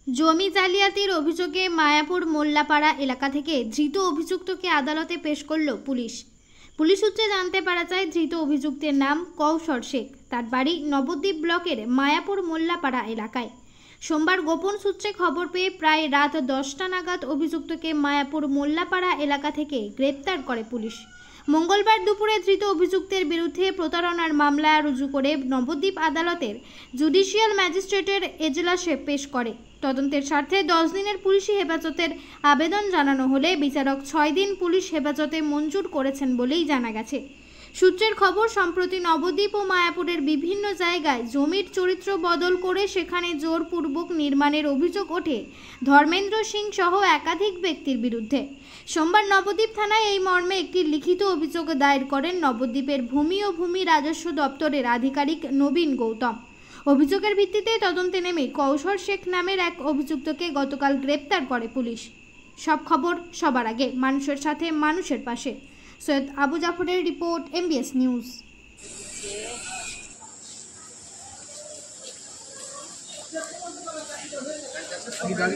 জমি জালিয়াতির অভিযোগে মায়াপুর মোল্লাপাড়া এলাকা থেকে ধৃত অভিযুক্তকে আদালতে পেশ করল পুলিশ। পুলিশ সূত্রে জানতে পারা যায়, ধৃত অভিযুক্তের নাম কৌশর শেখ। তার বাড়ি নবদ্বীপ ব্লকের মায়াপুর মোল্লাপাড়া এলাকায়। সোমবার গোপন সূত্রে খবর পেয়ে প্রায় রাত 10টা নাগাদ অভিযুক্তকে মায়াপুর মোল্লাপাড়া এলাকা থেকে গ্রেপ্তার করে পুলিশ। মঙ্গলবার দুপুরে ধৃত অভিযুক্তের বিরুদ্ধে প্রতারণার মামলা রুজু করে নবদ্বীপ আদালতের জুডিশিয়াল ম্যাজিস্ট্রেটের এজলাসে পেশ করে। তদন্তের স্বার্থে 10 দিনের পুলিশি হেফাজতের আবেদন জানানো হলে বিচারক 6 দিন পুলিশ হেফাজতে মঞ্জুর করেছেন বলেই জানা গেছে। সূত্রের খবর, সম্প্রতি নবদ্বীপ ও মায়াপুরের বিভিন্ন জায়গায় জমির চরিত্র বদল করে সেখানে জোরপূর্বক নির্মাণের অভিযোগ ওঠে ধর্মেন্দ্র সিং সহ একাধিক ব্যক্তির বিরুদ্ধে। সোমবার নবদ্বীপ থানায় এই মর্মে একটি লিখিত অভিযোগ দায়ের করেন নবদ্বীপের ভূমি ও ভূমি রাজস্ব দপ্তরের আধিকারিক নবীন গৌতম। অভিযোগের ভিত্তিতে তদন্তে নেমে কৌশর শেখ নামের এক অভিযুক্তকে গতকাল গ্রেপ্তার করে পুলিশ। সব খবর সবার আগে, মানুষের সাথে মানুষের পাশে। সৈয়দ আবু জাফরের রিপোর্ট, MBS নিউজ। কি গাড়ি